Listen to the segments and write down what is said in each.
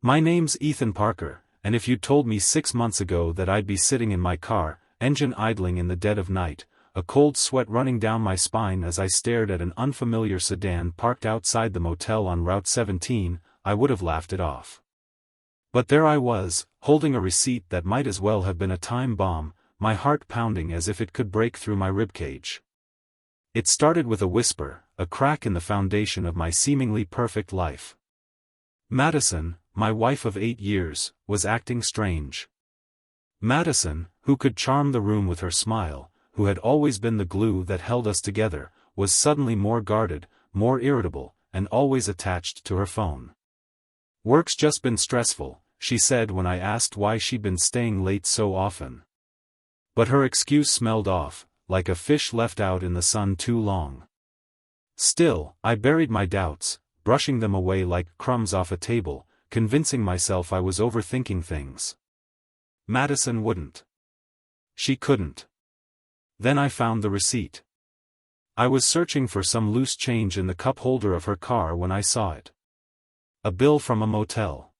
My name's Ethan Parker, and if you'd told me 6 months ago that I'd be sitting in my car, engine idling in the dead of night, a cold sweat running down my spine as I stared at an unfamiliar sedan parked outside the motel on Route 17, I would have laughed it off. But there I was, holding a receipt that might as well have been a time bomb, my heart pounding as if it could break through my ribcage. It started with a whisper, a crack in the foundation of my seemingly perfect life. Madison, my wife of 8 years, was acting strange. Madison, who could charm the room with her smile, who had always been the glue that held us together, was suddenly more guarded, more irritable, and always attached to her phone. "Work's just been stressful," she said when I asked why she'd been staying late so often. But her excuse smelled off, like a fish left out in the sun too long. Still, I buried my doubts, brushing them away like crumbs off a table, convincing myself I was overthinking things. Madison wouldn't. She couldn't. Then I found the receipt. I was searching for some loose change in the cup holder of her car when I saw it. A bill from a motel.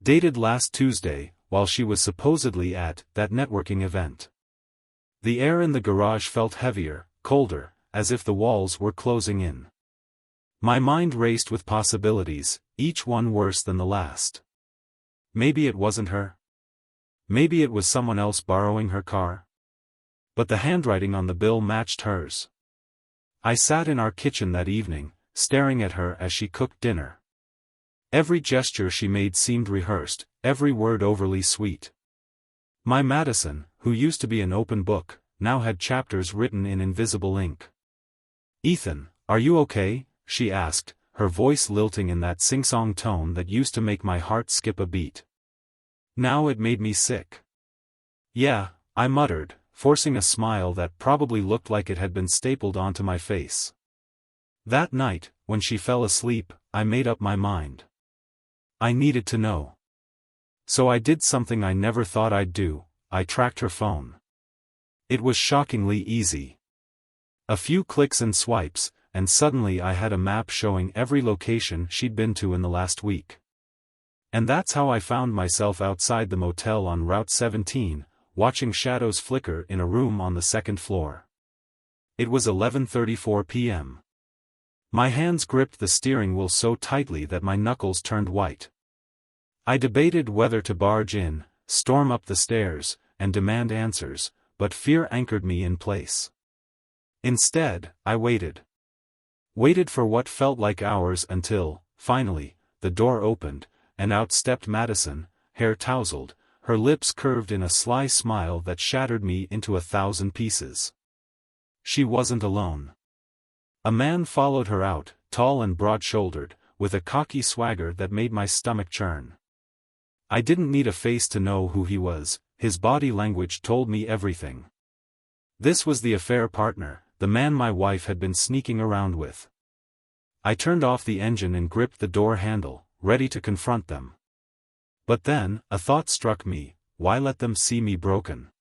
Dated last Tuesday, while she was supposedly at that networking event. The air in the garage felt heavier, colder, as if the walls were closing in. My mind raced with possibilities, each one worse than the last. Maybe it wasn't her. Maybe it was someone else borrowing her car. But the handwriting on the bill matched hers. I sat in our kitchen that evening, staring at her as she cooked dinner. Every gesture she made seemed rehearsed, every word overly sweet. My Madison, who used to be an open book, now had chapters written in invisible ink. "Ethan, are you okay?" she asked, her voice lilting in that sing-song tone that used to make my heart skip a beat. Now it made me sick. "Yeah," I muttered, forcing a smile that probably looked like it had been stapled onto my face. That night, when she fell asleep, I made up my mind. I needed to know. So I did something I never thought I'd do, I tracked her phone. It was shockingly easy. A few clicks and swipes, and suddenly I had a map showing every location she'd been to in the last week. And that's how I found myself outside the motel on Route 17, watching shadows flicker in a room on the second floor. It was 11:34 p.m. My hands gripped the steering wheel so tightly that my knuckles turned white. I debated whether to barge in, storm up the stairs, and demand answers, but fear anchored me in place. Instead, I waited. Waited for what felt like hours until, finally, the door opened, and out stepped Madison, hair tousled, her lips curved in a sly smile that shattered me into 1,000 pieces. She wasn't alone. A man followed her out, tall and broad-shouldered, with a cocky swagger that made my stomach churn. I didn't need a face to know who he was, his body language told me everything. This was the affair partner, the man my wife had been sneaking around with. I turned off the engine and gripped the door handle, ready to confront them. But then, a thought struck me: why let them see me broken?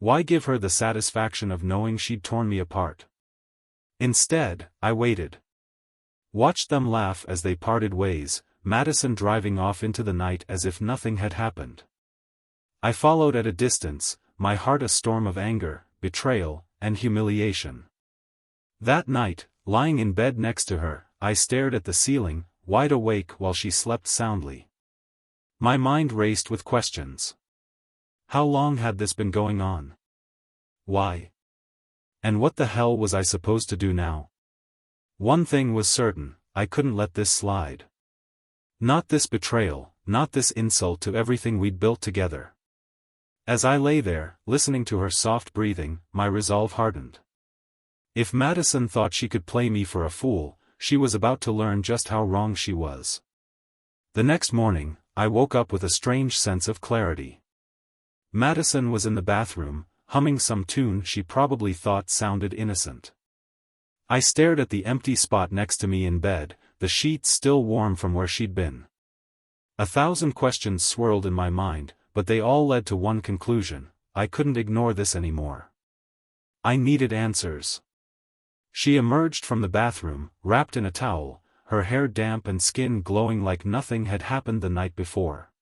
Why give her the satisfaction of knowing she'd torn me apart? Instead, I waited. Watched them laugh as they parted ways, Madison driving off into the night as if nothing had happened. I followed at a distance, my heart a storm of anger, betrayal, and humiliation. That night, lying in bed next to her, I stared at the ceiling, wide awake while she slept soundly. My mind raced with questions. How long had this been going on? Why? And what the hell was I supposed to do now? One thing was certain: I couldn't let this slide. Not this betrayal, not this insult to everything we'd built together. As I lay there, listening to her soft breathing, my resolve hardened. If Madison thought she could play me for a fool, she was about to learn just how wrong she was. The next morning, I woke up with a strange sense of clarity. Madison was in the bathroom, humming some tune she probably thought sounded innocent. I stared at the empty spot next to me in bed, the sheets still warm from where she'd been. 1,000 questions swirled in my mind, but they all led to one conclusion: I couldn't ignore this anymore. I needed answers. She emerged from the bathroom, wrapped in a towel, her hair damp and skin glowing like nothing had happened the night before.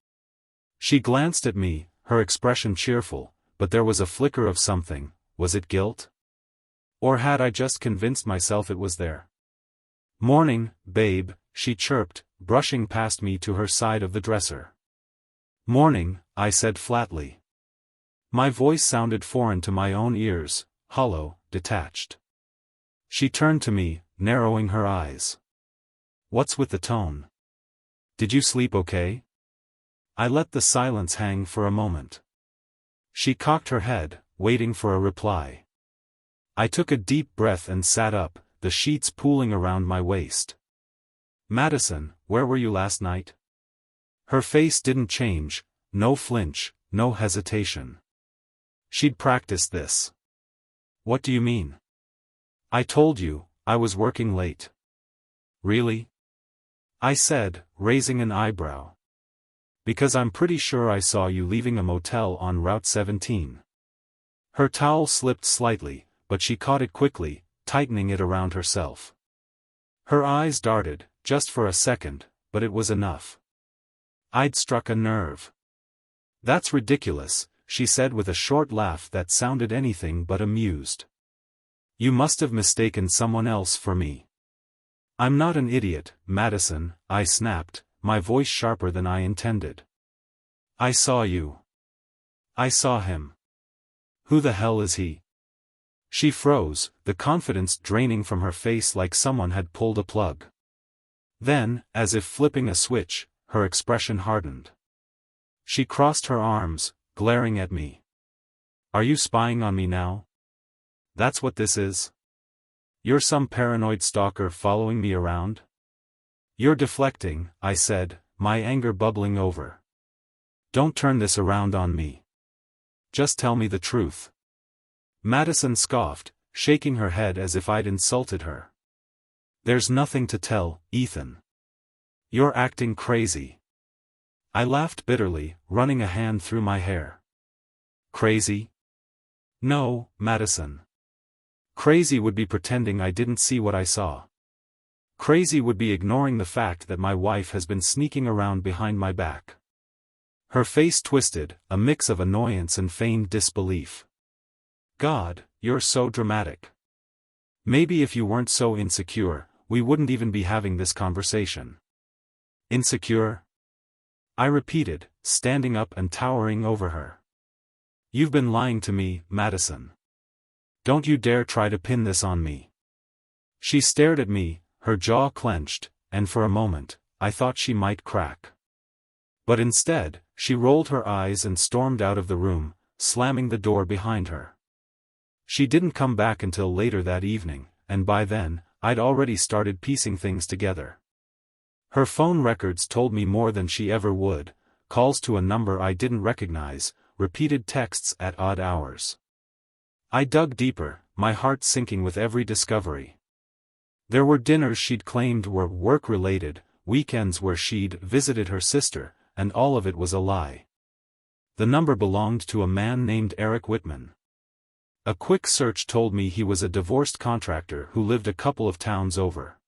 She glanced at me, her expression cheerful, but there was a flicker of something. Was it guilt? Or had I just convinced myself it was there? "Morning, babe," she chirped, brushing past me to her side of the dresser. "Morning," I said flatly. My voice sounded foreign to my own ears, hollow, detached. She turned to me, narrowing her eyes. "What's with the tone? Did you sleep okay?" I let the silence hang for a moment. She cocked her head, waiting for a reply. I took a deep breath and sat up, the sheets pooling around my waist. "Madison, where were you last night?" Her face didn't change, no flinch, no hesitation. She'd practiced this. "What do you mean?" "I told you, I was working late." "Really?" I said, raising an eyebrow. "Because I'm pretty sure I saw you leaving a motel on Route 17. Her towel slipped slightly, but she caught it quickly, tightening it around herself. Her eyes darted, just for a second, but it was enough. I'd struck a nerve. "That's ridiculous," she said with a short laugh that sounded anything but amused. "You must have mistaken someone else for me." "I'm not an idiot, Madison," I snapped, my voice sharper than I intended. "I saw you. I saw him. Who the hell is he?" She froze, the confidence draining from her face like someone had pulled a plug. Then, as if flipping a switch, her expression hardened. She crossed her arms, glaring at me. "Are you spying on me now? That's what this is? You're some paranoid stalker following me around?" "You're deflecting," I said, my anger bubbling over. "Don't turn this around on me. Just tell me the truth." Madison scoffed, shaking her head as if I'd insulted her. "There's nothing to tell, Ethan. You're acting crazy." I laughed bitterly, running a hand through my hair. "Crazy? No, Madison. Crazy would be pretending I didn't see what I saw. Crazy would be ignoring the fact that my wife has been sneaking around behind my back." Her face twisted, a mix of annoyance and feigned disbelief. "God, you're so dramatic. Maybe if you weren't so insecure, we wouldn't even be having this conversation." "Insecure?" I repeated, standing up and towering over her. "You've been lying to me, Madison. Don't you dare try to pin this on me." She stared at me, her jaw clenched, and for a moment, I thought she might crack. But instead, she rolled her eyes and stormed out of the room, slamming the door behind her. She didn't come back until later that evening, and by then, I'd already started piecing things together. Her phone records told me more than she ever would: calls to a number I didn't recognize, repeated texts at odd hours. I dug deeper, my heart sinking with every discovery. There were dinners she'd claimed were work-related, weekends where she'd visited her sister, and all of it was a lie. The number belonged to a man named Eric Whitman. A quick search told me he was a divorced contractor who lived a couple of towns over.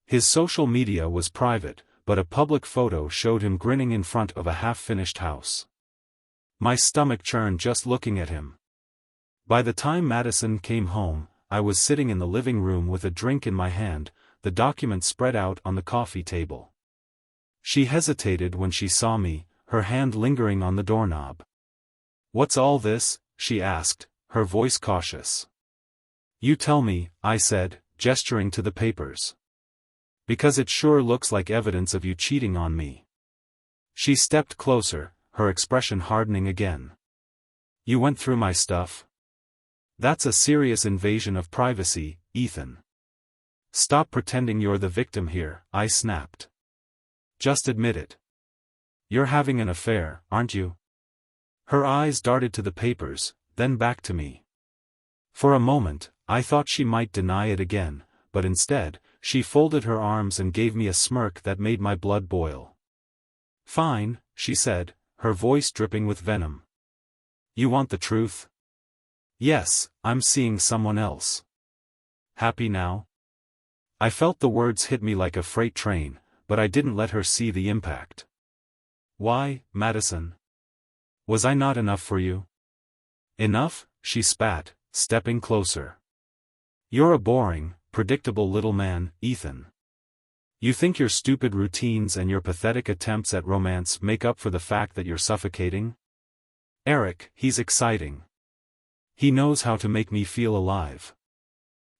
His social media was private, but a public photo showed him grinning in front of a half-finished house. My stomach churned just looking at him. By the time Madison came home, I was sitting in the living room with a drink in my hand, the document spread out on the coffee table. She hesitated when she saw me, her hand lingering on the doorknob. "What's all this?" she asked, her voice cautious. "You tell me," I said, gesturing to the papers. "Because it sure looks like evidence of you cheating on me." She stepped closer, her expression hardening again. "You went through my stuff? That's a serious invasion of privacy, Ethan. Stop pretending you're the victim here," I snapped. "Just admit it. You're having an affair, aren't you?" Her eyes darted to the papers, then back to me. For a moment, I thought she might deny it again, but instead, she folded her arms and gave me a smirk that made my blood boil. "Fine," she said, her voice dripping with venom. "You want the truth?" "Yes, I'm seeing someone else." "Happy now?" I felt the words hit me like a freight train, but I didn't let her see the impact. Why, Madison? Was I not enough for you? Enough? She spat, stepping closer. You're a boring, predictable little man, Ethan. You think your stupid routines and your pathetic attempts at romance make up for the fact that you're suffocating? Eric, he's exciting. He knows how to make me feel alive.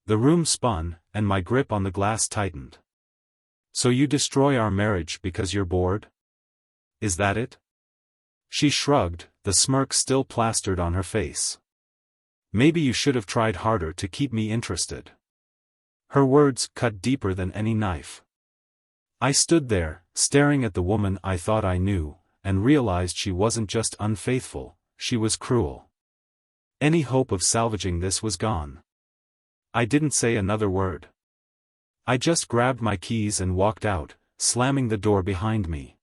The room spun, and my grip on the glass tightened. So you destroy our marriage because you're bored? Is that it? She shrugged, the smirk still plastered on her face. Maybe you should have tried harder to keep me interested. Her words cut deeper than any knife. I stood there, staring at the woman I thought I knew, and realized she wasn't just unfaithful, she was cruel. Any hope of salvaging this was gone. I didn't say another word. I just grabbed my keys and walked out, slamming the door behind me.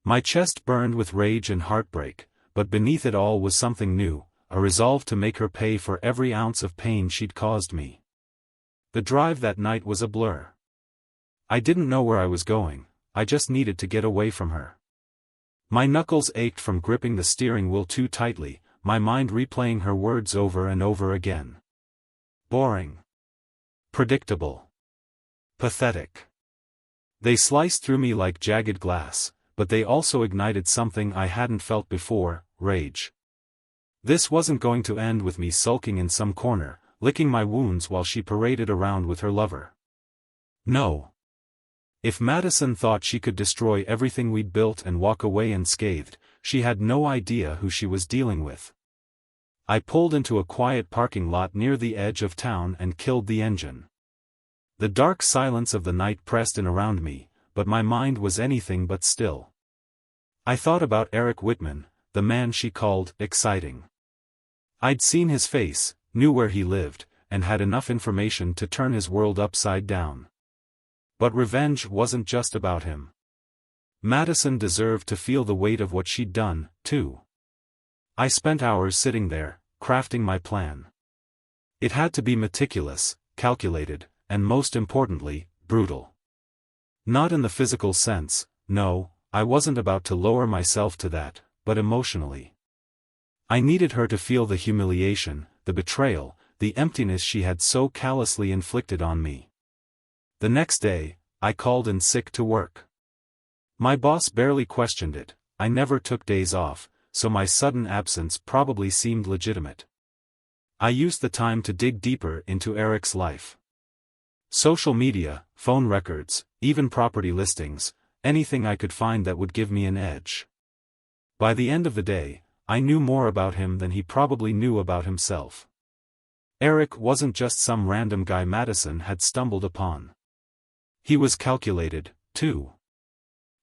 My chest burned with rage and heartbreak, but beneath it all was something new, a resolve to make her pay for every ounce of pain she'd caused me. The drive that night was a blur. I didn't know where I was going, I just needed to get away from her. My knuckles ached from gripping the steering wheel too tightly, my mind replaying her words over and over again. Boring. Predictable. Pathetic. They sliced through me like jagged glass, but they also ignited something I hadn't felt before, rage. This wasn't going to end with me sulking in some corner, licking my wounds while she paraded around with her lover. No. If Madison thought she could destroy everything we'd built and walk away unscathed, she had no idea who she was dealing with. I pulled into a quiet parking lot near the edge of town and killed the engine. The dark silence of the night pressed in around me, but my mind was anything but still. I thought about Eric Whitman, the man she called exciting. I'd seen his face, knew where he lived, and had enough information to turn his world upside down. But revenge wasn't just about him. Madison deserved to feel the weight of what she'd done, too. I spent hours sitting there, crafting my plan. It had to be meticulous, calculated, and most importantly, brutal. Not in the physical sense, no, I wasn't about to lower myself to that, but emotionally. I needed her to feel the humiliation, the betrayal, the emptiness she had so callously inflicted on me. The next day, I called in sick to work. My boss barely questioned it, I never took days off, so my sudden absence probably seemed legitimate. I used the time to dig deeper into Eric's life. Social media, phone records, even property listings, anything I could find that would give me an edge. By the end of the day, I knew more about him than he probably knew about himself. Eric wasn't just some random guy Madison had stumbled upon. He was calculated, too.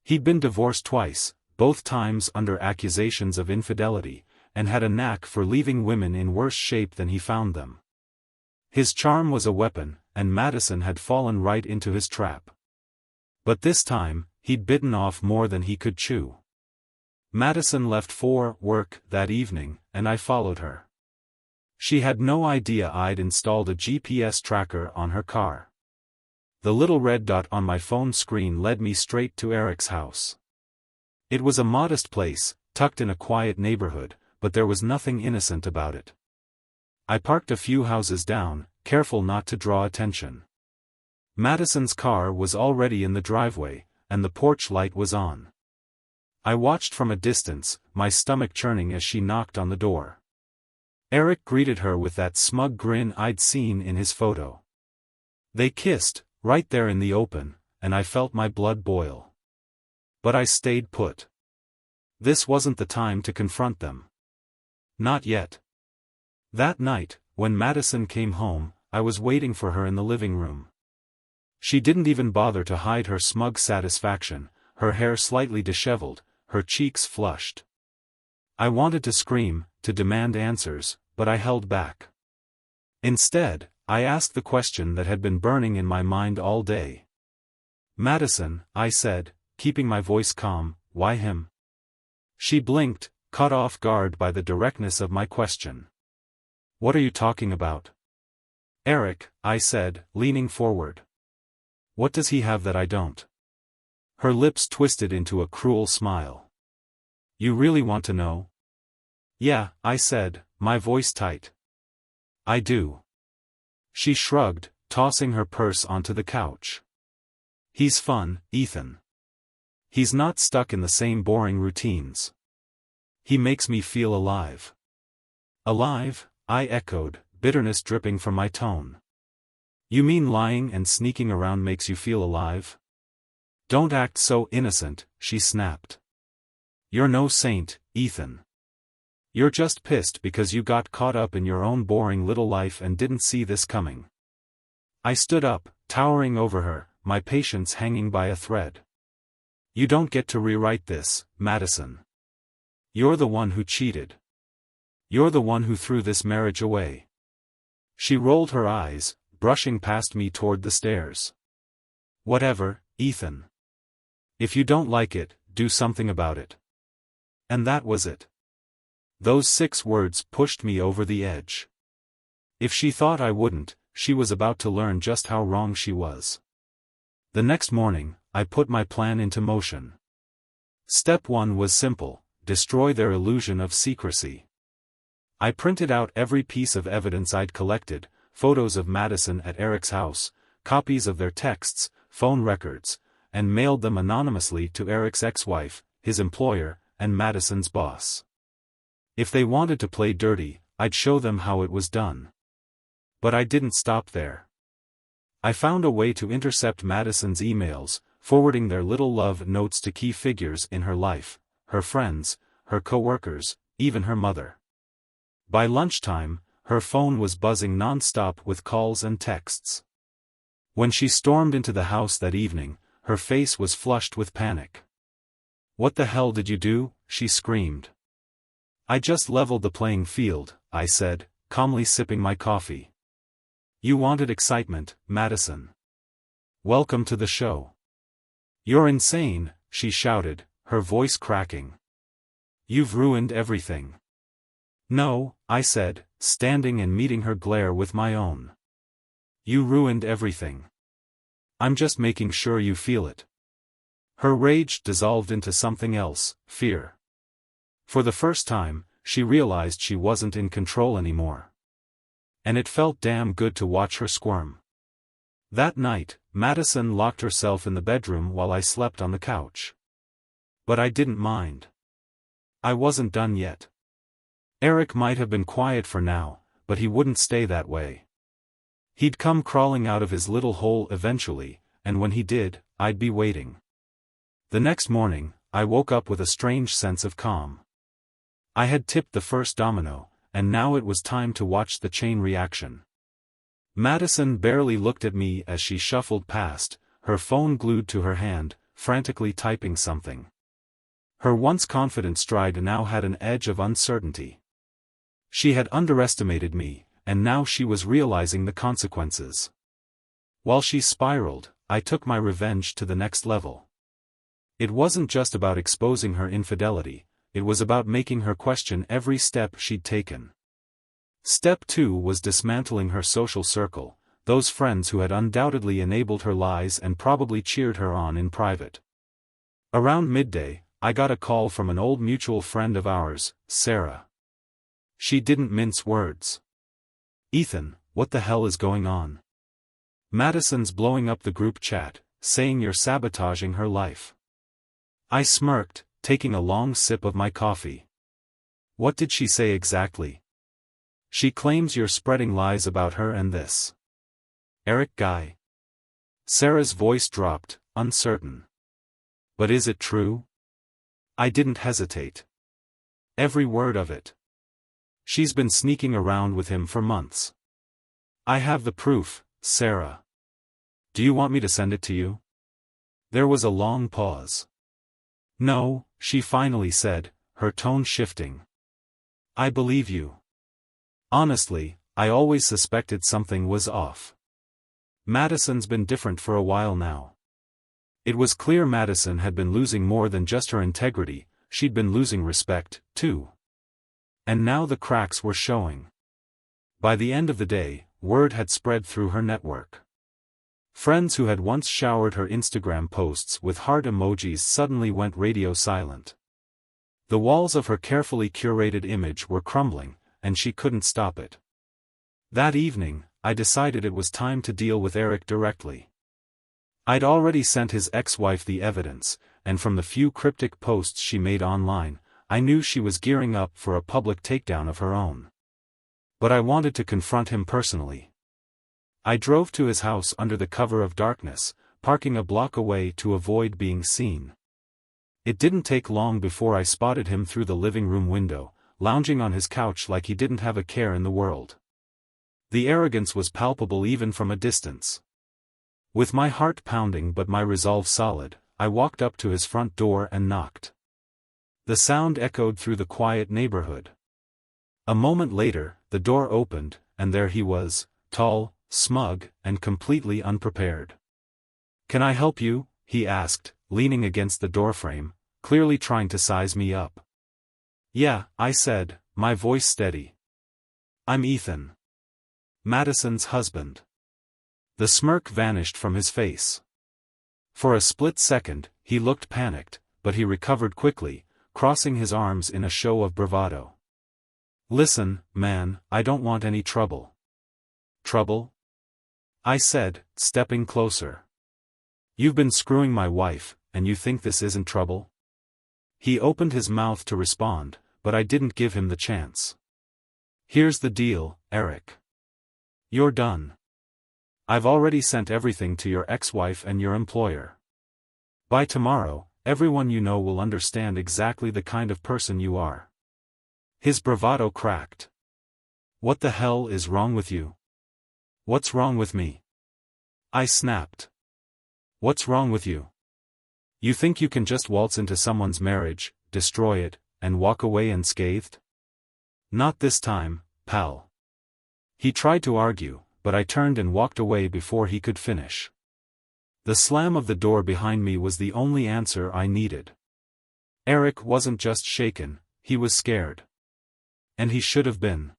He'd been divorced twice, both times under accusations of infidelity, and had a knack for leaving women in worse shape than he found them. His charm was a weapon, and Madison had fallen right into his trap. But this time, he'd bitten off more than he could chew. Madison left for work that evening, and I followed her. She had no idea I'd installed a GPS tracker on her car. The little red dot on my phone screen led me straight to Eric's house. It was a modest place, tucked in a quiet neighborhood, but there was nothing innocent about it. I parked a few houses down, careful not to draw attention. Madison's car was already in the driveway, and the porch light was on. I watched from a distance, my stomach churning as she knocked on the door. Eric greeted her with that smug grin I'd seen in his photo. They kissed, right there in the open, and I felt my blood boil. But I stayed put. This wasn't the time to confront them. Not yet. That night, when Madison came home, I was waiting for her in the living room. She didn't even bother to hide her smug satisfaction, her hair slightly disheveled, her cheeks flushed. I wanted to scream, to demand answers, but I held back. Instead, I asked the question that had been burning in my mind all day. Madison, I said, keeping my voice calm, why him? She blinked, caught off guard by the directness of my question. What are you talking about? Eric, I said, leaning forward. What does he have that I don't? Her lips twisted into a cruel smile. You really want to know? Yeah, I said, my voice tight. I do. She shrugged, tossing her purse onto the couch. He's fun, Ethan. He's not stuck in the same boring routines. He makes me feel alive. Alive? I echoed, bitterness dripping from my tone. You mean lying and sneaking around makes you feel alive? Don't act so innocent, she snapped. You're no saint, Ethan. You're just pissed because you got caught up in your own boring little life and didn't see this coming. I stood up, towering over her, my patience hanging by a thread. You don't get to rewrite this, Madison. You're the one who cheated. You're the one who threw this marriage away. She rolled her eyes, brushing past me toward the stairs. Whatever, Ethan. If you don't like it, do something about it. And that was it. Those 6 words pushed me over the edge. If she thought I wouldn't, she was about to learn just how wrong she was. The next morning, I put my plan into motion. Step 1 was simple: destroy their illusion of secrecy. I printed out every piece of evidence I'd collected, photos of Madison at Eric's house, copies of their texts, phone records, and mailed them anonymously to Eric's ex-wife, his employer, and Madison's boss. If they wanted to play dirty, I'd show them how it was done. But I didn't stop there. I found a way to intercept Madison's emails, forwarding their little love notes to key figures in her life, her friends, her co-workers, even her mother. By lunchtime, her phone was buzzing non-stop with calls and texts. When she stormed into the house that evening, her face was flushed with panic. What the hell did you do? She screamed. I just leveled the playing field, I said, calmly sipping my coffee. You wanted excitement, Madison. Welcome to the show. You're insane, she shouted, her voice cracking. You've ruined everything. No, I said, standing and meeting her glare with my own. You ruined everything. I'm just making sure you feel it. Her rage dissolved into something else, fear. For the first time, she realized she wasn't in control anymore. And it felt damn good to watch her squirm. That night, Madison locked herself in the bedroom while I slept on the couch. But I didn't mind. I wasn't done yet. Eric might have been quiet for now, but he wouldn't stay that way. He'd come crawling out of his little hole eventually, and when he did, I'd be waiting. The next morning, I woke up with a strange sense of calm. I had tipped the first domino, and now it was time to watch the chain reaction. Madison barely looked at me as she shuffled past, her phone glued to her hand, frantically typing something. Her once confident stride now had an edge of uncertainty. She had underestimated me, and now she was realizing the consequences. While she spiraled, I took my revenge to the next level. It wasn't just about exposing her infidelity, it was about making her question every step she'd taken. Step 2 was dismantling her social circle, those friends who had undoubtedly enabled her lies and probably cheered her on in private. Around midday, I got a call from an old mutual friend of ours, Sarah. She didn't mince words. Ethan, what the hell is going on? Madison's blowing up the group chat, saying you're sabotaging her life. I smirked, taking a long sip of my coffee. What did she say exactly? She claims you're spreading lies about her and this Eric guy. Sarah's voice dropped, uncertain. But is it true? I didn't hesitate. Every word of it. She's been sneaking around with him for months. I have the proof, Sarah. Do you want me to send it to you? There was a long pause. No, she finally said, her tone shifting. I believe you. Honestly, I always suspected something was off. Madison's been different for a while now. It was clear Madison had been losing more than just her integrity, she'd been losing respect, too. And now the cracks were showing. By the end of the day, word had spread through her network. Friends who had once showered her Instagram posts with heart emojis suddenly went radio silent. The walls of her carefully curated image were crumbling, and she couldn't stop it. That evening, I decided it was time to deal with Eric directly. I'd already sent his ex-wife the evidence, and from the few cryptic posts she made online, I knew she was gearing up for a public takedown of her own. But I wanted to confront him personally. I drove to his house under the cover of darkness, parking a block away to avoid being seen. It didn't take long before I spotted him through the living room window, lounging on his couch like he didn't have a care in the world. The arrogance was palpable even from a distance. With my heart pounding but my resolve solid, I walked up to his front door and knocked. The sound echoed through the quiet neighborhood. A moment later, the door opened, and there he was, tall, smug, and completely unprepared. "Can I help you?" he asked, leaning against the doorframe, clearly trying to size me up. "Yeah," I said, my voice steady. "I'm Ethan. Madison's husband." The smirk vanished from his face. For a split second, he looked panicked, but he recovered quickly, crossing his arms in a show of bravado. "Listen, man, I don't want any trouble." "Trouble?" I said, stepping closer. "You've been screwing my wife, and you think this isn't trouble?" He opened his mouth to respond, but I didn't give him the chance. "Here's the deal, Eric. You're done. I've already sent everything to your ex-wife and your employer. By tomorrow, everyone you know will understand exactly the kind of person you are." His bravado cracked. "What the hell is wrong with you?" "What's wrong with me?" I snapped. "What's wrong with you? You think you can just waltz into someone's marriage, destroy it, and walk away unscathed? Not this time, pal." He tried to argue, but I turned and walked away before he could finish. The slam of the door behind me was the only answer I needed. Eric wasn't just shaken, he was scared. And he should have been.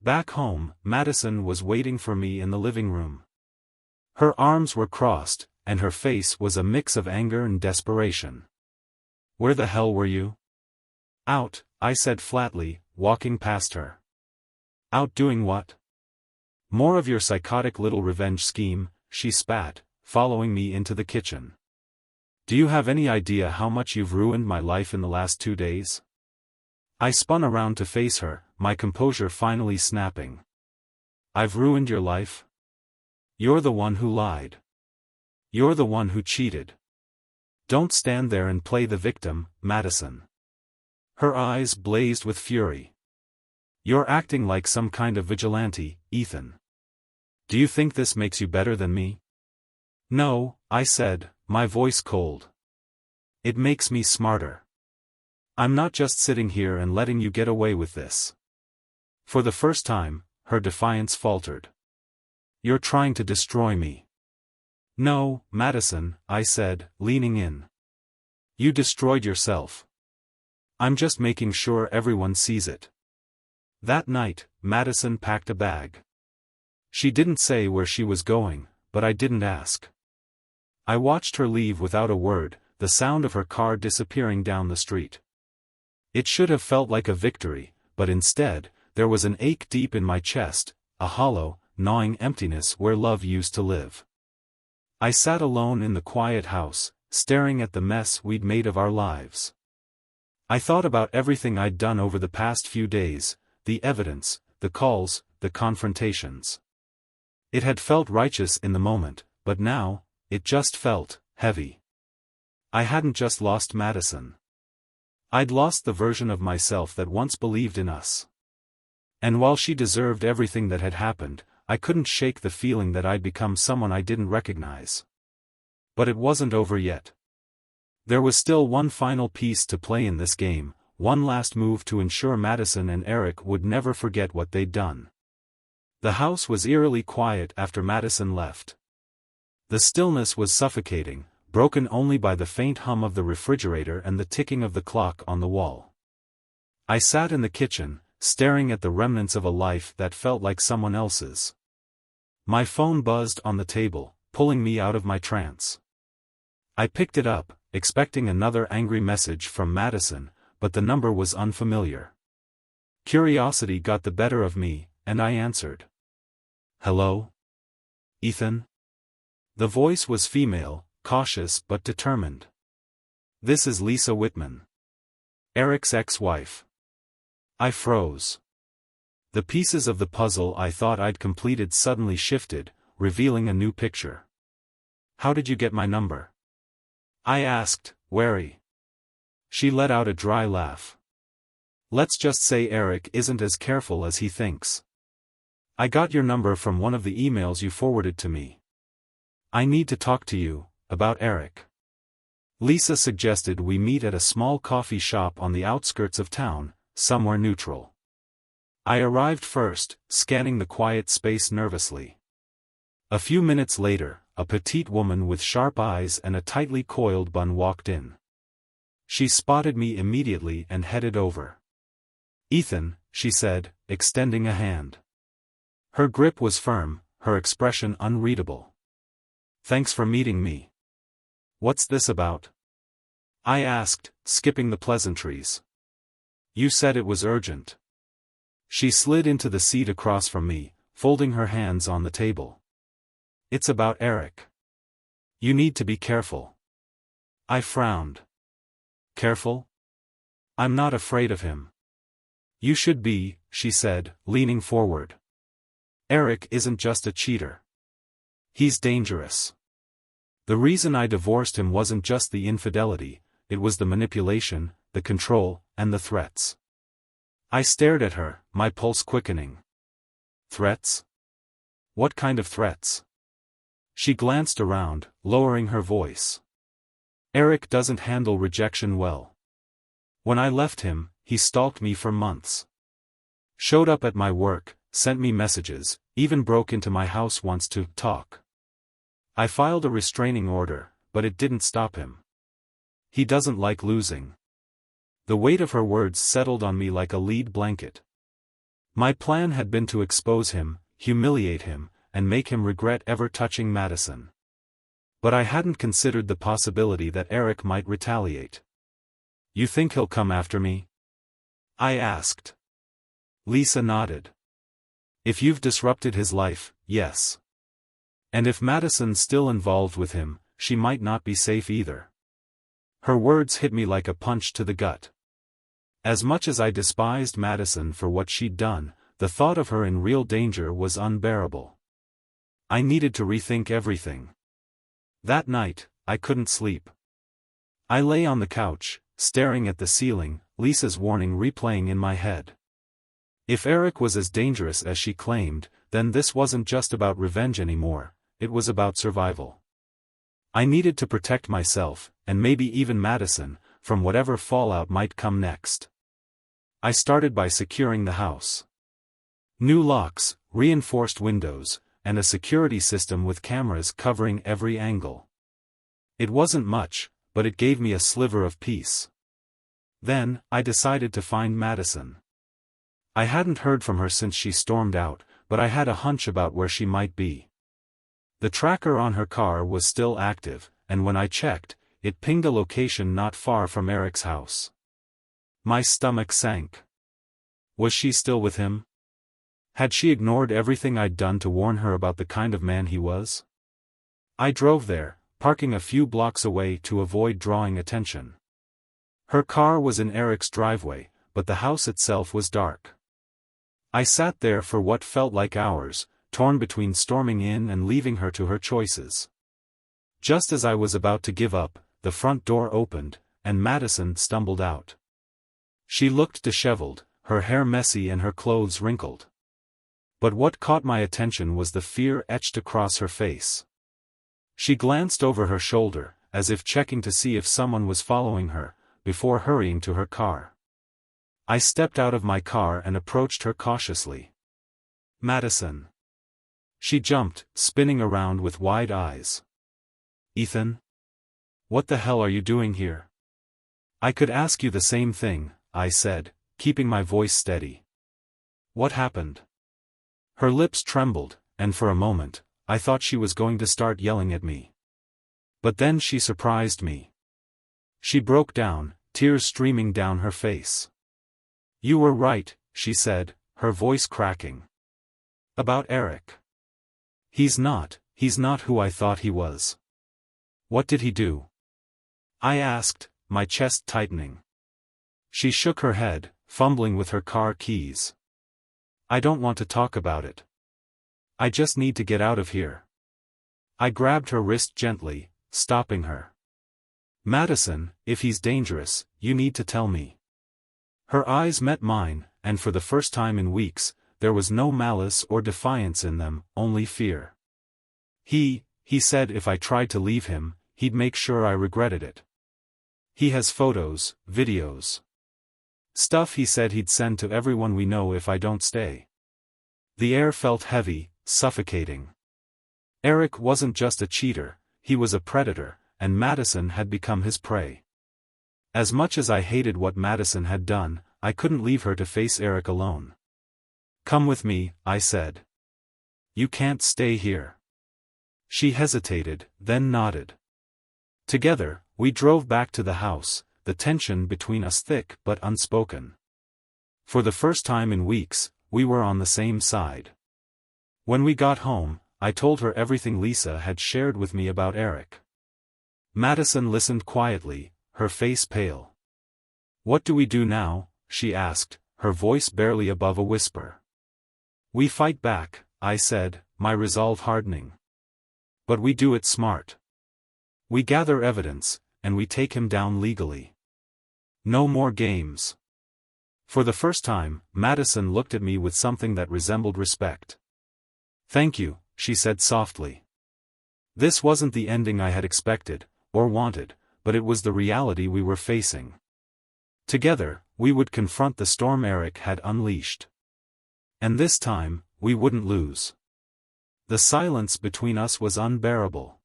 Back home, Madison was waiting for me in the living room. Her arms were crossed, and her face was a mix of anger and desperation. "Where the hell were you?" "Out," I said flatly, walking past her. "Out doing what?" "More of your psychotic little revenge scheme," she spat, following me into the kitchen. "Do you have any idea how much you've ruined my life in the last 2 days?" I spun around to face her, my composure finally snapping. "I've ruined your life? You're the one who lied. You're the one who cheated. Don't stand there and play the victim, Madison." Her eyes blazed with fury. "You're acting like some kind of vigilante, Ethan. Do you think this makes you better than me?" "No," I said, my voice cold. "It makes me smarter. I'm not just sitting here and letting you get away with this." For the first time, her defiance faltered. "You're trying to destroy me." "No, Madison," I said, leaning in. "You destroyed yourself. I'm just making sure everyone sees it." That night, Madison packed a bag. She didn't say where she was going, but I didn't ask. I watched her leave without a word, the sound of her car disappearing down the street. It should have felt like a victory, but instead, there was an ache deep in my chest, a hollow, gnawing emptiness where love used to live. I sat alone in the quiet house, staring at the mess we'd made of our lives. I thought about everything I'd done over the past few days, the evidence, the calls, the confrontations. It had felt righteous in the moment, but now, it just felt heavy. I hadn't just lost Madison. I'd lost the version of myself that once believed in us. And while she deserved everything that had happened, I couldn't shake the feeling that I'd become someone I didn't recognize. But it wasn't over yet. There was still one final piece to play in this game, one last move to ensure Madison and Eric would never forget what they'd done. The house was eerily quiet after Madison left. The stillness was suffocating, broken only by the faint hum of the refrigerator and the ticking of the clock on the wall. I sat in the kitchen, staring at the remnants of a life that felt like someone else's. My phone buzzed on the table, pulling me out of my trance. I picked it up, expecting another angry message from Madison, but the number was unfamiliar. Curiosity got the better of me, and I answered. "Hello? Ethan?" The voice was female, cautious but determined. "This is Lisa Whitman, Eric's ex-wife." I froze. The pieces of the puzzle I thought I'd completed suddenly shifted, revealing a new picture. "How did you get my number?" I asked, wary. She let out a dry laugh. "Let's just say Eric isn't as careful as he thinks. I got your number from one of the emails you forwarded to me. I need to talk to you about Eric." Lisa suggested we meet at a small coffee shop on the outskirts of town, somewhere neutral. I arrived first, scanning the quiet space nervously. A few minutes later, a petite woman with sharp eyes and a tightly coiled bun walked in. She spotted me immediately and headed over. "Ethan," she said, extending a hand. Her grip was firm, her expression unreadable. "Thanks for meeting me. What's this about?" I asked, skipping the pleasantries. "You said it was urgent." She slid into the seat across from me, folding her hands on the table. "It's about Eric. You need to be careful." I frowned. "Careful? I'm not afraid of him." "You should be," she said, leaning forward. "Eric isn't just a cheater. He's dangerous. The reason I divorced him wasn't just the infidelity, it was the manipulation, the control, and the threats." I stared at her, my pulse quickening. "Threats? What kind of threats?" She glanced around, lowering her voice. "Eric doesn't handle rejection well. When I left him, he stalked me for months. Showed up at my work, sent me messages, even broke into my house once to talk. I filed a restraining order, but it didn't stop him. He doesn't like losing." The weight of her words settled on me like a lead blanket. My plan had been to expose him, humiliate him, and make him regret ever touching Madison. But I hadn't considered the possibility that Eric might retaliate. "You think he'll come after me?" I asked. Lisa nodded. "If you've disrupted his life, yes. And if Madison's still involved with him, she might not be safe either." Her words hit me like a punch to the gut. As much as I despised Madison for what she'd done, the thought of her in real danger was unbearable. I needed to rethink everything. That night, I couldn't sleep. I lay on the couch, staring at the ceiling, Lisa's warning replaying in my head. If Eric was as dangerous as she claimed, then this wasn't just about revenge anymore, it was about survival. I needed to protect myself, and maybe even Madison, from whatever fallout might come next. I started by securing the house. New locks, reinforced windows, and a security system with cameras covering every angle. It wasn't much, but it gave me a sliver of peace. Then, I decided to find Madison. I hadn't heard from her since she stormed out, but I had a hunch about where she might be. The tracker on her car was still active, and when I checked, it pinged a location not far from Eric's house. My stomach sank. Was she still with him? Had she ignored everything I'd done to warn her about the kind of man he was? I drove there, parking a few blocks away to avoid drawing attention. Her car was in Eric's driveway, but the house itself was dark. I sat there for what felt like hours, torn between storming in and leaving her to her choices. Just as I was about to give up, the front door opened, and Madison stumbled out. She looked disheveled, her hair messy and her clothes wrinkled. But what caught my attention was the fear etched across her face. She glanced over her shoulder, as if checking to see if someone was following her, before hurrying to her car. I stepped out of my car and approached her cautiously. "Madison." She jumped, spinning around with wide eyes. "Ethan? What the hell are you doing here?" "I could ask you the same thing," I said, keeping my voice steady. "What happened?" Her lips trembled, and for a moment, I thought she was going to start yelling at me. But then she surprised me. She broke down, tears streaming down her face. "You were right," she said, her voice cracking. "About Eric. He's not who I thought he was." "What did he do?" I asked, my chest tightening. She shook her head, fumbling with her car keys. "I don't want to talk about it. I just need to get out of here." I grabbed her wrist gently, stopping her. "Madison, if he's dangerous, you need to tell me." Her eyes met mine, and for the first time in weeks, there was no malice or defiance in them, only fear. He said if I tried to leave him, he'd make sure I regretted it. He has photos, videos. Stuff he said he'd send to everyone we know if I don't stay. The air felt heavy, suffocating. Eric wasn't just a cheater, he was a predator, and Madison had become his prey. As much as I hated what Madison had done, I couldn't leave her to face Eric alone. "Come with me," I said. "You can't stay here." She hesitated, then nodded. Together, we drove back to the house, the tension between us thick but unspoken. For the first time in weeks, we were on the same side. When we got home, I told her everything Lisa had shared with me about Eric. Madison listened quietly, her face pale. "What do we do now?" she asked, her voice barely above a whisper. "We fight back," I said, my resolve hardening. "But we do it smart. We gather evidence, and we take him down legally. No more games." For the first time, Madison looked at me with something that resembled respect. "Thank you," she said softly. This wasn't the ending I had expected, or wanted, but it was the reality we were facing. Together, we would confront the storm Eric had unleashed. And this time, we wouldn't lose. The silence between us was unbearable.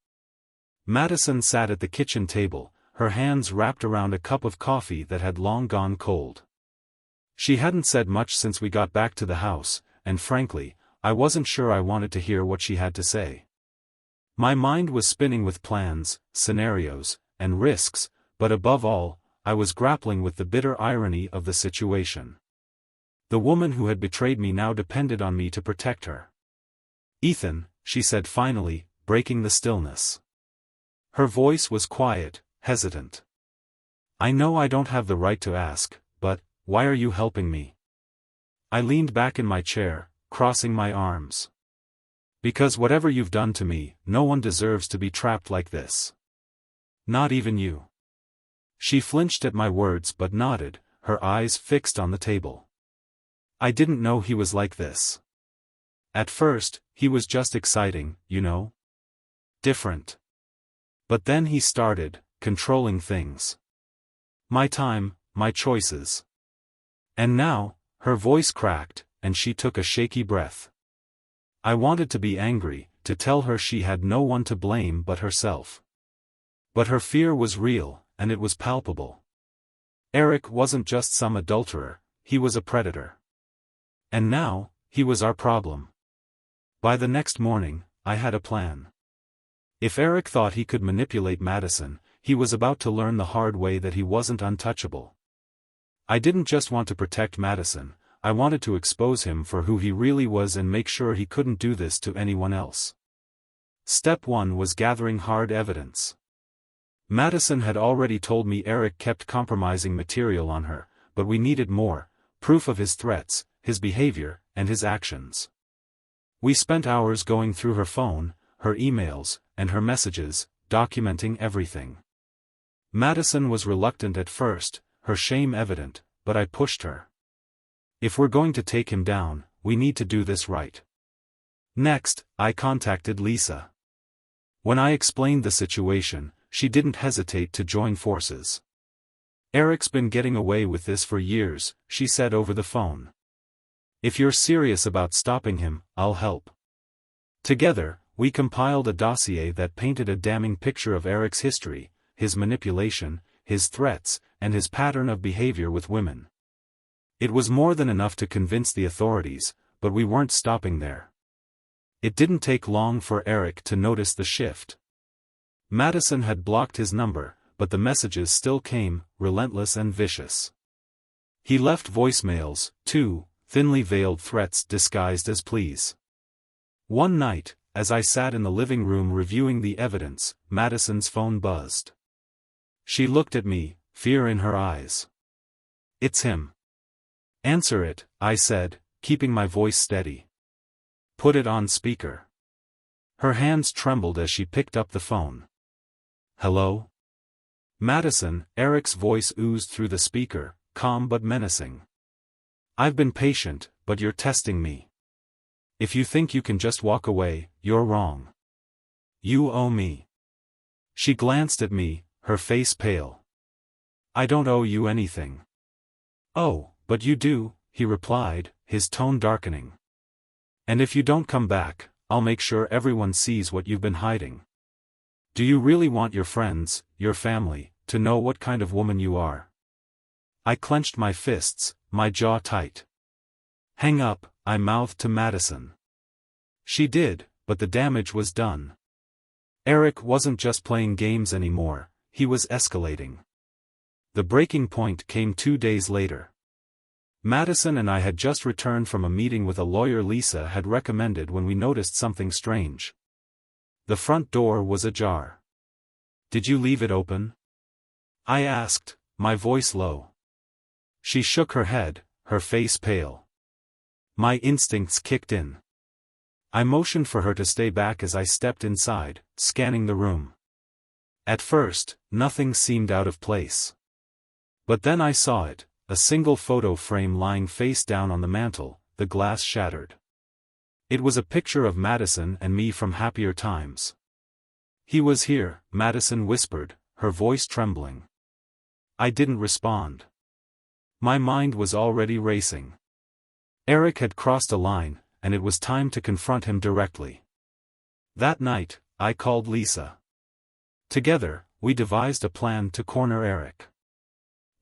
Madison sat at the kitchen table, her hands wrapped around a cup of coffee that had long gone cold. She hadn't said much since we got back to the house, and frankly, I wasn't sure I wanted to hear what she had to say. My mind was spinning with plans, scenarios, and risks, but above all, I was grappling with the bitter irony of the situation. The woman who had betrayed me now depended on me to protect her. "Ethan," she said finally, breaking the stillness. Her voice was quiet, hesitant. "I know I don't have the right to ask, but, why are you helping me?" I leaned back in my chair, crossing my arms. "Because whatever you've done to me, no one deserves to be trapped like this. Not even you." She flinched at my words but nodded, her eyes fixed on the table. "I didn't know he was like this. At first, he was just exciting, you know? Different. But then he started, controlling things. My time, my choices. And now," her voice cracked, and she took a shaky breath. I wanted to be angry, to tell her she had no one to blame but herself. But her fear was real, and it was palpable. Eric wasn't just some adulterer, he was a predator. And now, he was our problem. By the next morning, I had a plan. If Eric thought he could manipulate Madison, he was about to learn the hard way that he wasn't untouchable. I didn't just want to protect Madison, I wanted to expose him for who he really was and make sure he couldn't do this to anyone else. Step 1 was gathering hard evidence. Madison had already told me Eric kept compromising material on her, but we needed more, proof of his threats, his behavior, and his actions. We spent hours going through her phone, her emails, and her messages, documenting everything. Madison was reluctant at first, her shame evident, but I pushed her. "If we're going to take him down, we need to do this right." Next, I contacted Lisa. When I explained the situation, she didn't hesitate to join forces. "Eric's been getting away with this for years," she said over the phone. "If you're serious about stopping him, I'll help." Together, we compiled a dossier that painted a damning picture of Eric's history, his manipulation, his threats, and his pattern of behavior with women. It was more than enough to convince the authorities, but we weren't stopping there. It didn't take long for Eric to notice the shift. Madison had blocked his number, but the messages still came, relentless and vicious. He left voicemails, too, thinly veiled threats disguised as pleas. One night, as I sat in the living room reviewing the evidence, Madison's phone buzzed. She looked at me, fear in her eyes. "It's him." "Answer it," I said, keeping my voice steady. "Put it on speaker." Her hands trembled as she picked up the phone. "Hello?" "Madison," Eric's voice oozed through the speaker, calm but menacing. "I've been patient, but you're testing me. If you think you can just walk away, you're wrong. You owe me." She glanced at me, her face pale. "I don't owe you anything." "Oh, but you do," he replied, his tone darkening. "And if you don't come back, I'll make sure everyone sees what you've been hiding. Do you really want your friends, your family, to know what kind of woman you are?" I clenched my fists, my jaw tight. "Hang up," I mouthed to Madison. She did, but the damage was done. Eric wasn't just playing games anymore, he was escalating. The breaking point came 2 days later. Madison and I had just returned from a meeting with a lawyer Lisa had recommended when we noticed something strange. The front door was ajar. "Did you leave it open?" I asked, my voice low. She shook her head, her face pale. My instincts kicked in. I motioned for her to stay back as I stepped inside, scanning the room. At first, nothing seemed out of place. But then I saw it, a single photo frame lying face down on the mantel, the glass shattered. It was a picture of Madison and me from happier times. "He was here," Madison whispered, her voice trembling. I didn't respond. My mind was already racing. Eric had crossed a line, and it was time to confront him directly. That night, I called Lisa. Together, we devised a plan to corner Eric.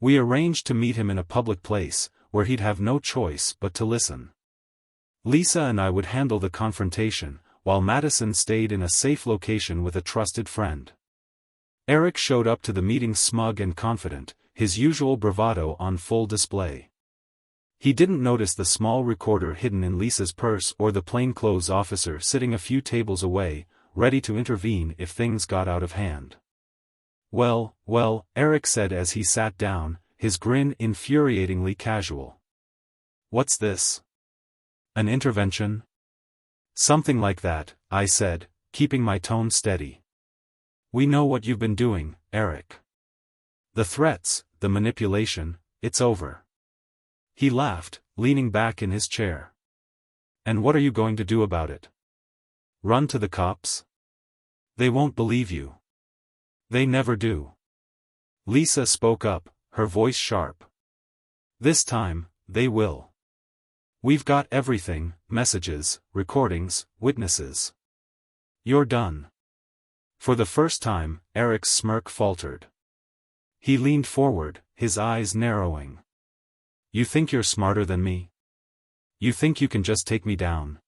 We arranged to meet him in a public place, where he'd have no choice but to listen. Lisa and I would handle the confrontation, while Madison stayed in a safe location with a trusted friend. Eric showed up to the meeting smug and confident, his usual bravado on full display. He didn't notice the small recorder hidden in Lisa's purse or the plainclothes officer sitting a few tables away, ready to intervene if things got out of hand. Well, Eric said as he sat down, his grin infuriatingly casual. "What's this? An intervention?" "Something like that," I said, keeping my tone steady. "We know what you've been doing, Eric. The threats, the manipulation, it's over." He laughed, leaning back in his chair. "And what are you going to do about it? Run to the cops? They won't believe you. They never do." Lisa spoke up, her voice sharp. "This time, they will. We've got everything, messages, recordings, witnesses. You're done." For the first time, Eric's smirk faltered. He leaned forward, his eyes narrowing. "You think you're smarter than me? You think you can just take me down?"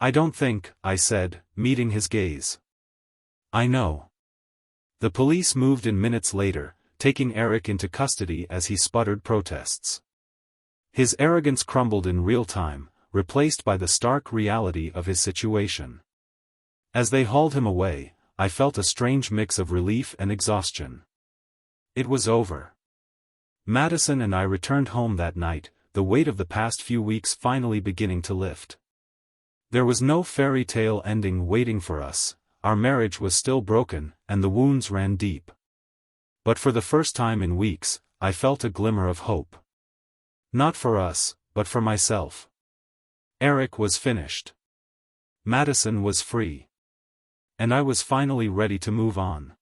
"I don't think," I said, meeting his gaze. "I know." The police moved in minutes later, taking Eric into custody as he sputtered protests. His arrogance crumbled in real time, replaced by the stark reality of his situation. As they hauled him away, I felt a strange mix of relief and exhaustion. It was over. Madison and I returned home that night, the weight of the past few weeks finally beginning to lift. There was no fairy tale ending waiting for us, our marriage was still broken, and the wounds ran deep. But for the first time in weeks, I felt a glimmer of hope. Not for us, but for myself. Eric was finished. Madison was free. And I was finally ready to move on.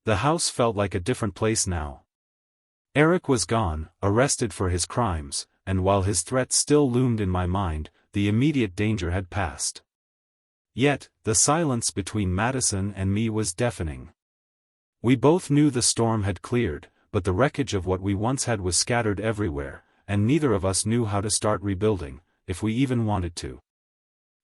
The house felt like a different place now. Eric was gone, arrested for his crimes, and while his threats still loomed in my mind, the immediate danger had passed. Yet, the silence between Madison and me was deafening. We both knew the storm had cleared, but the wreckage of what we once had was scattered everywhere, and neither of us knew how to start rebuilding, if we even wanted to.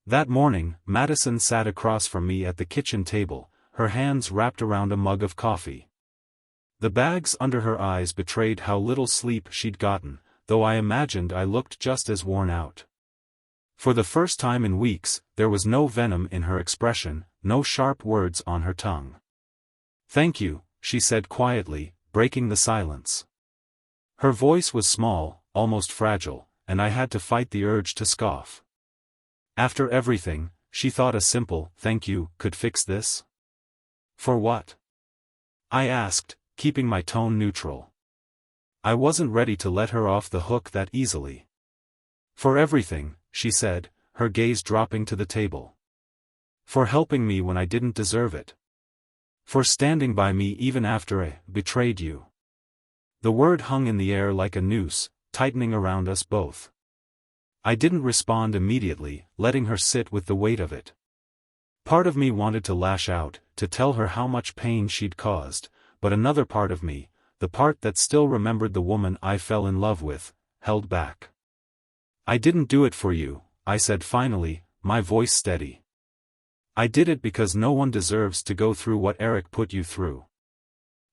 That morning, Madison sat across from me at the kitchen table, her hands wrapped around a mug of coffee. The bags under her eyes betrayed how little sleep she'd gotten, though I imagined I looked just as worn out. For the first time in weeks, there was no venom in her expression, no sharp words on her tongue. "Thank you," she said quietly, breaking the silence. Her voice was small, almost fragile, and I had to fight the urge to scoff. After everything, she thought a simple "thank you" could fix this? For what? I asked, keeping my tone neutral. I wasn't ready to let her off the hook that easily. "For everything," she said, her gaze dropping to the table. "For helping me when I didn't deserve it. For standing by me even after I betrayed you." The word hung in the air like a noose, tightening around us both. I didn't respond immediately, letting her sit with the weight of it. Part of me wanted to lash out, to tell her how much pain she'd caused, but another part of me, the part that still remembered the woman I fell in love with, held back. "I didn't do it for you," I said finally, my voice steady. "I did it because no one deserves to go through what Eric put you through.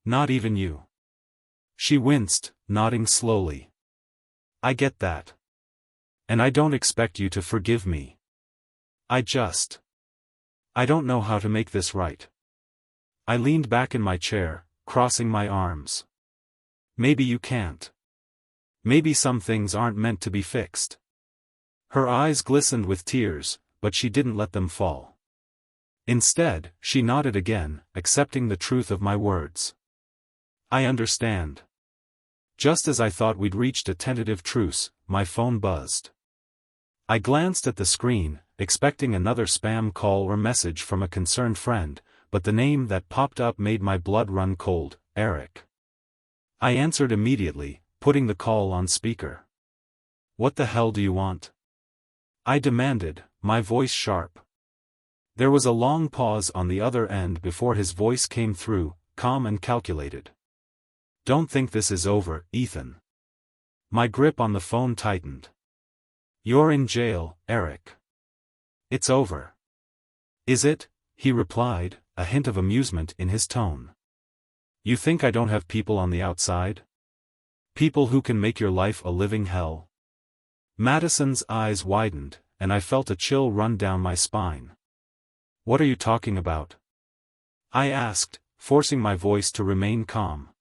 Not even you." She winced, nodding slowly. "I get that. And I don't expect you to forgive me. I don't know how to make this right." I leaned back in my chair, crossing my arms. "Maybe you can't. Maybe some things aren't meant to be fixed." Her eyes glistened with tears, but she didn't let them fall. Instead, she nodded again, accepting the truth of my words. "I understand." Just as I thought we'd reached a tentative truce, my phone buzzed. I glanced at the screen, expecting another spam call or message from a concerned friend, but the name that popped up made my blood run cold: Eric. I answered immediately, putting the call on speaker. "What the hell do you want?" I demanded, my voice sharp. There was a long pause on the other end before his voice came through, calm and calculated. "Don't think this is over, Ethan." My grip on the phone tightened. "You're in jail, Eric." "It's over." "Is it?" he replied, a hint of amusement in his tone. "You think I don't have people on the outside? People who can make your life a living hell?" Madison's eyes widened, and I felt a chill run down my spine. "What are you talking about?" I asked, forcing my voice to remain calm.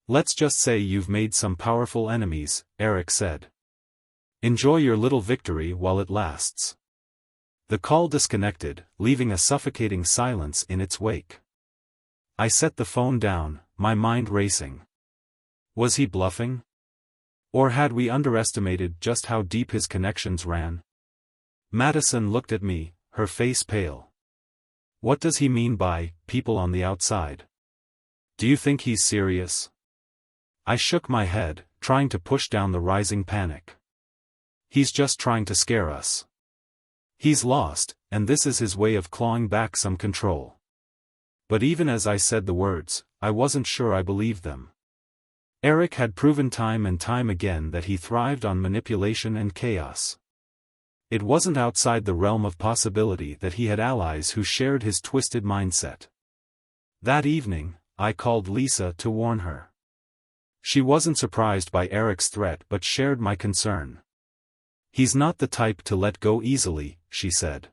"Let's just say you've made some powerful enemies," Eric said. "Enjoy your little victory while it lasts." The call disconnected, leaving a suffocating silence in its wake. I set the phone down, my mind racing. Was he bluffing? Or had we underestimated just how deep his connections ran? Madison looked at me, her face pale. "What does he mean by people on the outside? Do you think he's serious?" I shook my head, trying to push down the rising panic. "He's just trying to scare us. He's lost, and this is his way of clawing back some control." But even as I said the words, I wasn't sure I believed them. Eric had proven time and time again that he thrived on manipulation and chaos. It wasn't outside the realm of possibility that he had allies who shared his twisted mindset. That evening, I called Lisa to warn her. She wasn't surprised by Eric's threat but shared my concern. "He's not the type to let go easily," she said.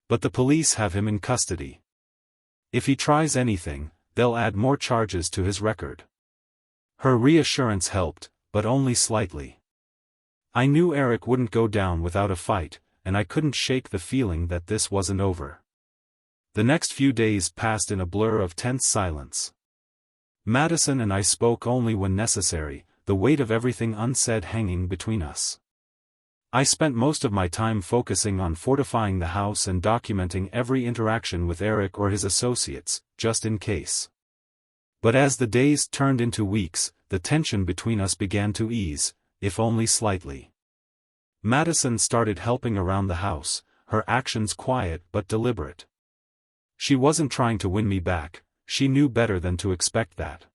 "But the police have him in custody. If he tries anything, they'll add more charges to his record." Her reassurance helped, but only slightly. I knew Eric wouldn't go down without a fight, and I couldn't shake the feeling that this wasn't over. The next few days passed in a blur of tense silence. Madison and I spoke only when necessary, the weight of everything unsaid hanging between us. I spent most of my time focusing on fortifying the house and documenting every interaction with Eric or his associates, just in case. But as the days turned into weeks, the tension between us began to ease, if only slightly. Madison started helping around the house, her actions quiet but deliberate. She wasn't trying to win me back, she knew better than to expect that.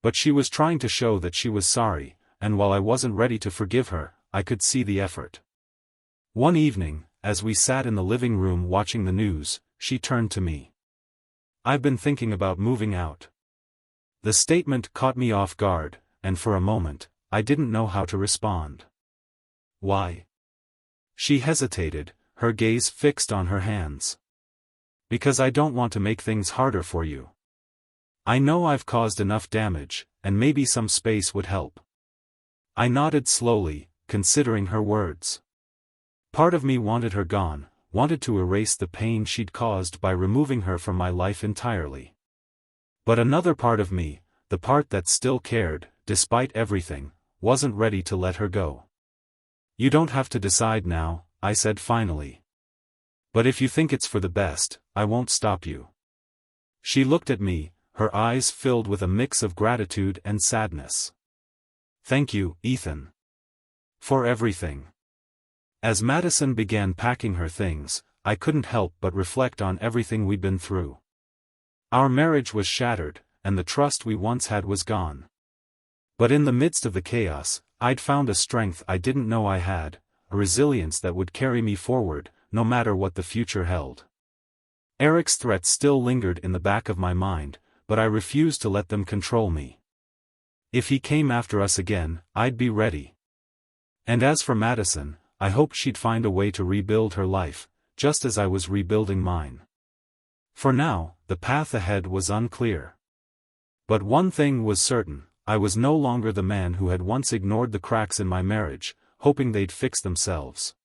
But she was trying to show that she was sorry, and while I wasn't ready to forgive her, I could see the effort. One evening, as we sat in the living room watching the news, she turned to me. "I've been thinking about moving out." The statement caught me off guard, and for a moment, I didn't know how to respond. "Why?" She hesitated, her gaze fixed on her hands. "Because I don't want to make things harder for you. I know I've caused enough damage, and maybe some space would help." I nodded slowly, considering her words. Part of me wanted her gone, wanted to erase the pain she'd caused by removing her from my life entirely. But another part of me, the part that still cared, despite everything, wasn't ready to let her go. "You don't have to decide now," I said finally. "But if you think it's for the best, I won't stop you." She looked at me, her eyes filled with a mix of gratitude and sadness. "Thank you, Ethan. For everything." As Madison began packing her things, I couldn't help but reflect on everything we'd been through. Our marriage was shattered, and the trust we once had was gone. But in the midst of the chaos, I'd found a strength I didn't know I had, a resilience that would carry me forward, no matter what the future held. Eric's threats still lingered in the back of my mind, but I refused to let them control me. If he came after us again, I'd be ready. And as for Madison, I hoped she'd find a way to rebuild her life, just as I was rebuilding mine. For now, the path ahead was unclear. But one thing was certain, I was no longer the man who had once ignored the cracks in my marriage, hoping they'd fix themselves.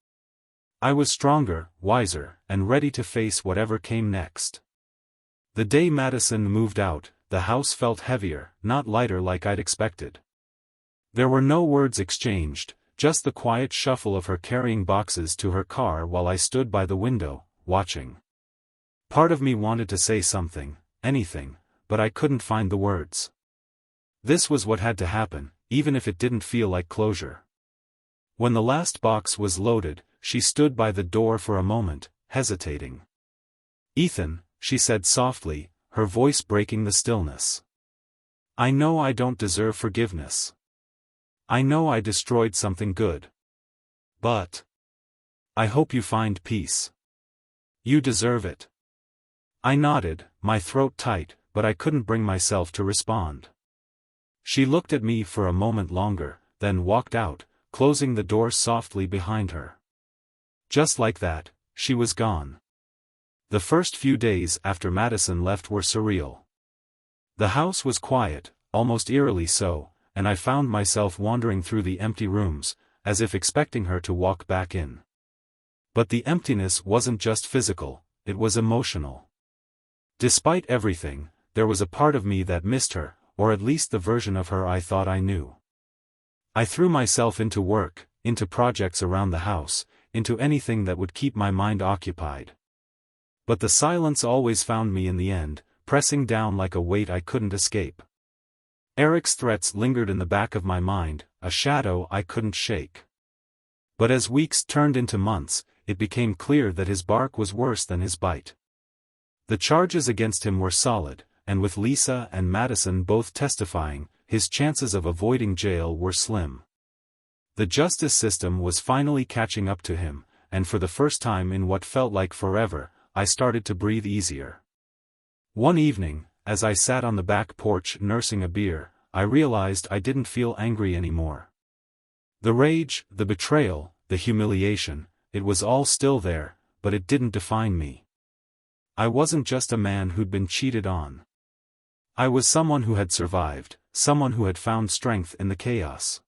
I was stronger, wiser, and ready to face whatever came next. The day Madison moved out, the house felt heavier, not lighter like I'd expected. There were no words exchanged, just the quiet shuffle of her carrying boxes to her car while I stood by the window, watching. Part of me wanted to say something, anything, but I couldn't find the words. This was what had to happen, even if it didn't feel like closure. When the last box was loaded, she stood by the door for a moment, hesitating. "Ethan," she said softly, her voice breaking the stillness. "I know I don't deserve forgiveness. I know I destroyed something good. But I hope you find peace. You deserve it." I nodded, my throat tight, but I couldn't bring myself to respond. She looked at me for a moment longer, then walked out, closing the door softly behind her. Just like that, she was gone. The first few days after Madison left were surreal. The house was quiet, almost eerily so, and I found myself wandering through the empty rooms, as if expecting her to walk back in. But the emptiness wasn't just physical, it was emotional. Despite everything, there was a part of me that missed her, or at least the version of her I thought I knew. I threw myself into work, into projects around the house, into anything that would keep my mind occupied. But the silence always found me in the end, pressing down like a weight I couldn't escape. Eric's threats lingered in the back of my mind, a shadow I couldn't shake. But as weeks turned into months, it became clear that his bark was worse than his bite. The charges against him were solid, and with Lisa and Madison both testifying, his chances of avoiding jail were slim. The justice system was finally catching up to him, and for the first time in what felt like forever, I started to breathe easier. One evening, as I sat on the back porch nursing a beer, I realized I didn't feel angry anymore. The rage, the betrayal, the humiliation, it was all still there, but it didn't define me. I wasn't just a man who'd been cheated on. I was someone who had survived, someone who had found strength in the chaos.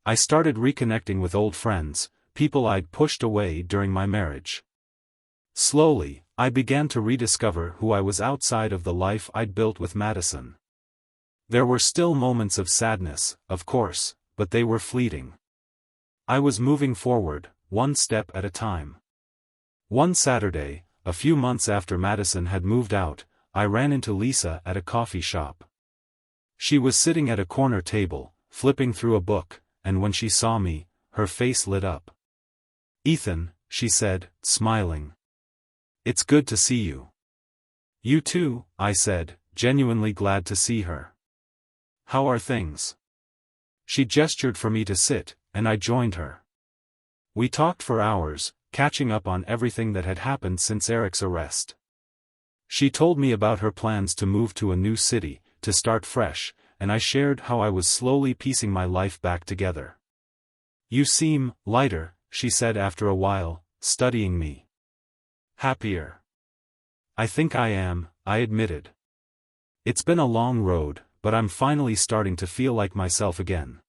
I started reconnecting with old friends, people I'd pushed away during my marriage. Slowly, I began to rediscover who I was outside of the life I'd built with Madison. There were still moments of sadness, of course, but they were fleeting. I was moving forward, one step at a time. One Saturday, a few months after Madison had moved out, I ran into Lisa at a coffee shop. She was sitting at a corner table, flipping through a book, and when she saw me, her face lit up. "Ethan," she said, smiling. "It's good to see you." "You too," I said, genuinely glad to see her. "How are things?" She gestured for me to sit, and I joined her. We talked for hours, catching up on everything that had happened since Eric's arrest. She told me about her plans to move to a new city, to start fresh, and I shared how I was slowly piecing my life back together. "You seem lighter," she said after a while, studying me. "Happier." "I think I am," I admitted. "It's been a long road, but I'm finally starting to feel like myself again."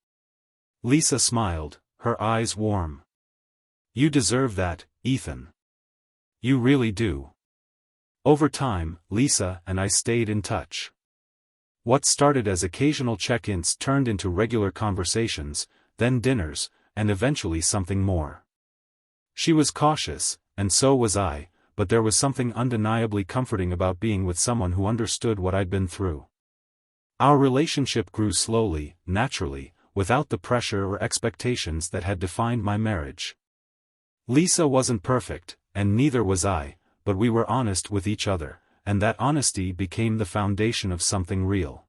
Lisa smiled, her eyes warm. "You deserve that, Ethan. You really do." Over time, Lisa and I stayed in touch. What started as occasional check-ins turned into regular conversations, then dinners, and eventually something more. She was cautious, and so was I, but there was something undeniably comforting about being with someone who understood what I'd been through. Our relationship grew slowly, naturally, without the pressure or expectations that had defined my marriage. Lisa wasn't perfect, and neither was I, but we were honest with each other, and that honesty became the foundation of something real.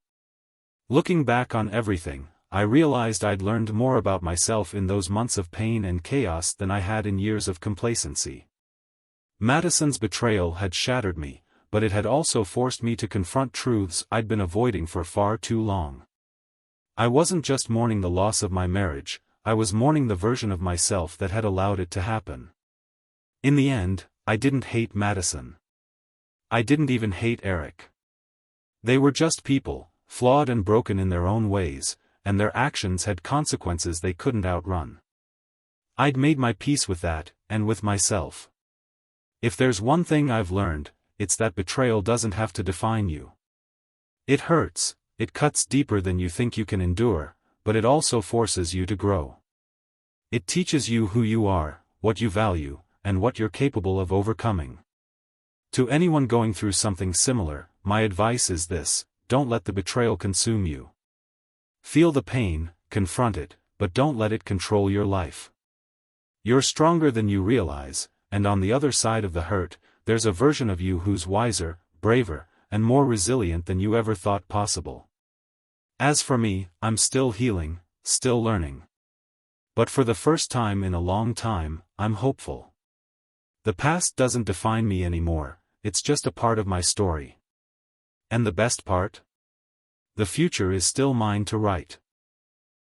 Looking back on everything, I realized I'd learned more about myself in those months of pain and chaos than I had in years of complacency. Madison's betrayal had shattered me, but it had also forced me to confront truths I'd been avoiding for far too long. I wasn't just mourning the loss of my marriage, I was mourning the version of myself that had allowed it to happen. In the end, I didn't hate Madison. I didn't even hate Eric. They were just people, flawed and broken in their own ways, and their actions had consequences they couldn't outrun. I'd made my peace with that, and with myself. If there's one thing I've learned, it's that betrayal doesn't have to define you. It hurts, it cuts deeper than you think you can endure, but it also forces you to grow. It teaches you who you are, what you value, and what you're capable of overcoming. To anyone going through something similar, my advice is this: don't let the betrayal consume you. Feel the pain, confront it, but don't let it control your life. You're stronger than you realize, and on the other side of the hurt, there's a version of you who's wiser, braver, and more resilient than you ever thought possible. As for me, I'm still healing, still learning. But for the first time in a long time, I'm hopeful. The past doesn't define me anymore, it's just a part of my story. And the best part? The future is still mine to write.